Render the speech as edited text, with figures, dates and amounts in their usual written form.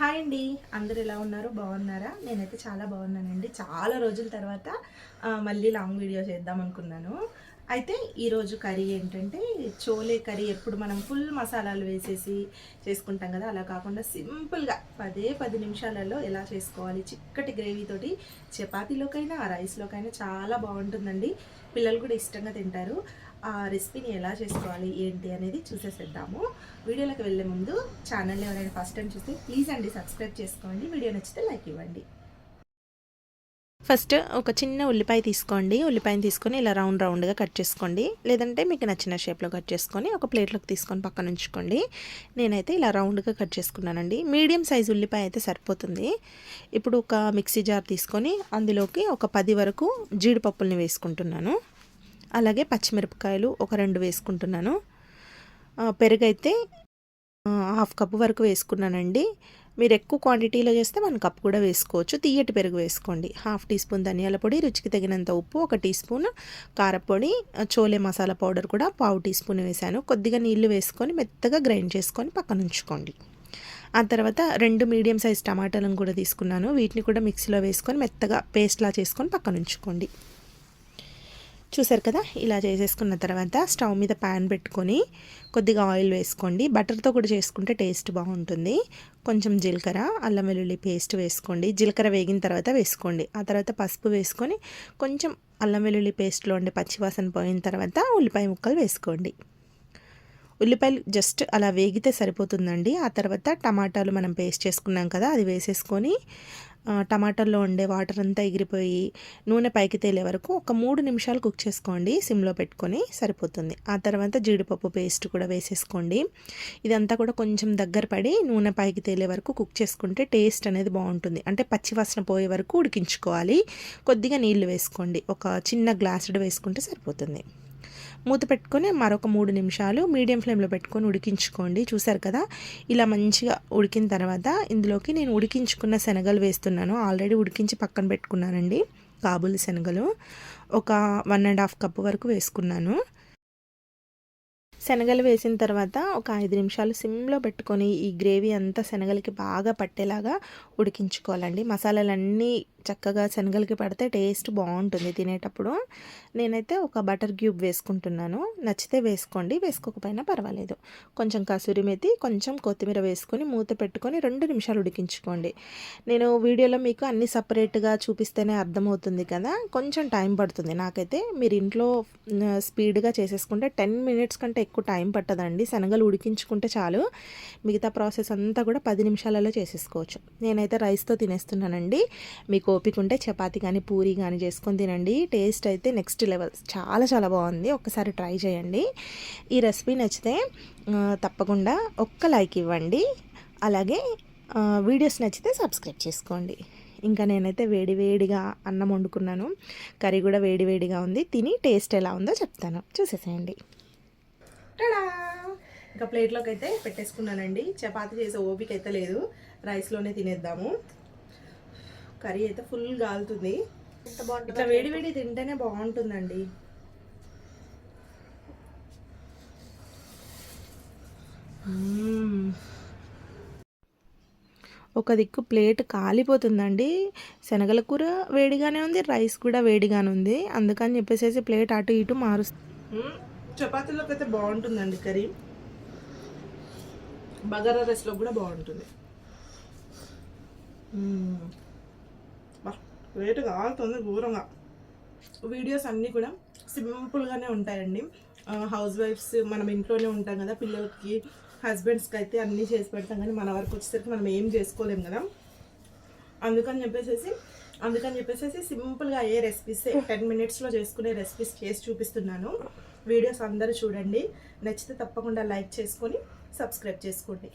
Hi అండి, అందరు ఎలా ఉన్నారు? బాగున్నారా? నేనైతే చాలా బాగున్నానండి. చాలా రోజుల తర్వాత మళ్ళీ లాంగ్ వీడియో చేద్దాం అనుకున్నాను. అయితే ఈరోజు కర్రీ ఏంటంటే చోలే కర్రీ. ఎప్పుడు మనం ఫుల్ మసాలాలు వేసేసి చేసుకుంటాం కదా, అలా కాకుండా సింపుల్గా 10 నిమిషాలలో ఎలా చేసుకోవాలి, చిక్కటి గ్రేవీతోటి చపాతీలోకైనా రైస్లోకైనా చాలా బాగుంటుందండి. పిల్లలు కూడా ఇష్టంగా తింటారు. ఆ రెసిపీని ఎలా చేసుకోవాలి ఏంటి అనేది చూసేసేద్దాము. వీడియోలోకి వెళ్ళే ముందు ఛానల్ని ఎవరైనా ఫస్ట్ టైం చూస్తే ప్లీజ్ అండి సబ్స్క్రైబ్ చేసుకోండి. వీడియో నచ్చితే లైక్ ఇవ్వండి. ఫస్ట్ ఒక చిన్న ఉల్లిపాయ తీసుకోండి. ఉల్లిపాయని తీసుకొని ఇలా రౌండ్గా కట్ చేసుకోండి. లేదంటే మీకు నచ్చిన షేప్లో కట్ చేసుకొని ఒక ప్లేట్లోకి తీసుకొని పక్కన ఉంచుకోండి. నేనైతే ఇలా రౌండ్గా కట్ చేసుకున్నానండి. మీడియం సైజ్ ఉల్లిపాయ అయితే సరిపోతుంది. ఇప్పుడు ఒక మిక్సీ జార్ తీసుకొని అందులోకి ఒక 10 వరకు జీడిపప్పుల్ని వేసుకుంటున్నాను. అలాగే పచ్చిమిరపకాయలు ఒక 2 వేసుకుంటున్నాను. పెరుగైతే 1/2 కప్పు వరకు వేసుకున్నానండి. మీరు ఎక్కువ క్వాంటిటీలో చేస్తే 1 కప్ కూడా వేసుకోవచ్చు. తియ్యటి పెరుగు వేసుకోండి. 1/2 టీ స్పూన్ ధనియాల పొడి, రుచికి తగినంత ఉప్పు, 1 టీ స్పూన్ కారపొడి, చోలే మసాలా పౌడర్ కూడా 1/2 టీ స్పూన్ వేసాను. కొద్దిగా నీళ్లు వేసుకొని మెత్తగా గ్రైండ్ చేసుకొని పక్కన ఉంచుకోండి. ఆ తర్వాత 2 మీడియం సైజ్ టమాటాలను కూడా తీసుకున్నాను. వీటిని కూడా మిక్సీలో వేసుకొని మెత్తగా పేస్ట్లా చేసుకొని పక్కన ఉంచుకోండి. చూసారు కదా, ఇలా చేసేసుకున్న తర్వాత స్టవ్ మీద ప్యాన్ పెట్టుకొని కొద్దిగా ఆయిల్ వేసుకోండి. బటర్తో కూడా చేసుకుంటే టేస్ట్ బాగుంటుంది. కొంచెం జీలకర్ర, అల్లం వెల్లుల్లి పేస్ట్ వేసుకోండి. జీలకర్ర వేగిన తర్వాత వేసుకోండి. ఆ తర్వాత పసుపు వేసుకొని కొంచెం అల్లం వెల్లుల్లి పేస్ట్లో ఉండే పచ్చివాసన పోయిన తర్వాత ఉల్లిపాయ ముక్కలు వేసుకోండి. ఉల్లిపాయలు జస్ట్ అలా వేగితే సరిపోతుందండి. ఆ తర్వాత టమాటాలు మనం పేస్ట్ చేసుకున్నాం కదా, అది వేసేసుకొని టమాటాల్లో ఉండే వాటర్ అంతా ఎగిరిపోయి నూనె పైకి తేలే వరకు ఒక 3 నిమిషాలు కుక్ చేసుకోండి. సిమ్లో పెట్టుకొని సరిపోతుంది. ఆ తర్వాత జీడిపప్పు పేస్ట్ కూడా వేసేసుకోండి. ఇదంతా కూడా కొంచెం దగ్గర పడి నూనె పైకి తేలే వరకు కుక్ చేసుకుంటే టేస్ట్ అనేది బాగుంటుంది. అంటే పచ్చివాసన పోయే వరకు ఉడికించుకోవాలి. కొద్దిగా నీళ్లు వేసుకోండి. ఒక చిన్న గ్లాసుడు వేసుకుంటే సరిపోతుంది. మూత పెట్టుకొని మరొక 3 నిమిషాలు మీడియం ఫ్లేమ్లో పెట్టుకొని ఉడికించుకోండి. చూసారు కదా, ఇలా మంచిగా ఉడికిన తర్వాత ఇందులోకి నేను ఉడికించుకున్న శనగలు వేస్తున్నాను. ఆల్రెడీ ఉడికించి పక్కన పెట్టుకున్నానండి. కాబూలి శనగలు ఒక 1.5 కప్పు వరకు వేసుకున్నాను. శనగలు వేసిన తర్వాత ఒక 5 నిమిషాలు సిమ్లో పెట్టుకొని ఈ గ్రేవీ అంతా శనగలకి బాగా పట్టేలాగా ఉడికించుకోవాలండి. మసాలాలన్నీ చక్కగా శనగలకి పడితే టేస్ట్ బాగుంటుంది తినేటప్పుడు. నేనైతే ఒక బటర్ క్యూబ్ వేసుకుంటున్నాను. నచ్చితే వేసుకోండి, వేసుకోకపోయినా పర్వాలేదు. కొంచెం కసూరి మేతి, కొంచెం కొత్తిమీర వేసుకొని మూత పెట్టుకొని 2 నిమిషాలు ఉడికించుకోండి. నేను వీడియోలో మీకు అన్ని సపరేట్గా చూపిస్తేనే అర్థమవుతుంది కదా, కొంచెం టైం పడుతుంది. నాకైతే మీరు ఇంట్లో స్పీడ్గా చేసేసుకుంటే 10 మినిట్స్ కంటే ఎక్కువ టైం పట్టదండి. శనగలు ఉడికించుకుంటే చాలు. మిగతా ప్రాసెస్ అంతా కూడా 10 నిమిషాలలో చేసేసుకోవచ్చు. నేనైతే రైస్తో తినేస్తున్నానండి. మీకు ఓపిక ఉంటే చపాతీ కానీ పూరీ కానీ చేసుకొని తినండి. టేస్ట్ అయితే నెక్స్ట్ లెవెల్, చాలా చాలా బాగుంది. ఒక్కసారి ట్రై చేయండి. ఈ రెసిపీ నచ్చితే తప్పకుండా ఒక్క లైక్ ఇవ్వండి. అలాగే వీడియోస్ నచ్చితే సబ్స్క్రైబ్ చేసుకోండి. ఇంకా నేనైతే వేడివేడిగా అన్నం వండుకున్నాను. కర్రీ కూడా వేడివేడిగా ఉంది. తిని టేస్ట్ ఎలా ఉందో చెప్తాను, చూసేసేయండి. ఇంకా ప్లేట్లోకి అయితే పెట్టేసుకున్నానండి. చపాతీ చేసే ఓపిక అయితే లేదు, రైస్లోనే తినేద్దాము. కర్రీ అయితే ఫుల్ గాలుతుంది. ఇట్లా వేడి తింటేనే బాగుంటుందండి. ఒక దిక్కు ప్లేట్ కాలిపోతుందండి. శనగల కూర వేడిగానే ఉంది, రైస్ కూడా వేడిగానే ఉంది. అందుకని చెప్పేసి ప్లేట్ అటు ఇటు మారుస్తుంది. చపాతీలోకి అయితే బాగుంటుందండి కర్రీ. బగారా రైస్లో కూడా బాగుంటుంది. వేటు కాలుతుంది ఘోరంగా. వీడియోస్ అన్నీ కూడా సింపుల్గానే ఉంటాయండి. హౌస్ వైఫ్స్ మనం ఇంట్లోనే ఉంటాం కదా, పిల్లలకి హస్బెండ్స్కి అయితే అన్నీ చేసి పెడతాం. కానీ మన వరకు వచ్చేసరికి మనం ఏం చేసుకోలేం కదా. అందుకని చెప్పేసి సింపుల్గా ఏ రెసిపీస్ 10 మినిట్స్లో చేసుకునే రెసిపీస్ చేసి చూపిస్తున్నాను. వీడియోస్ అందరూ చూడండి. నచ్చితే తప్పకుండా లైక్ చేసుకొని సబ్స్క్రైబ్ చేసుకోండి.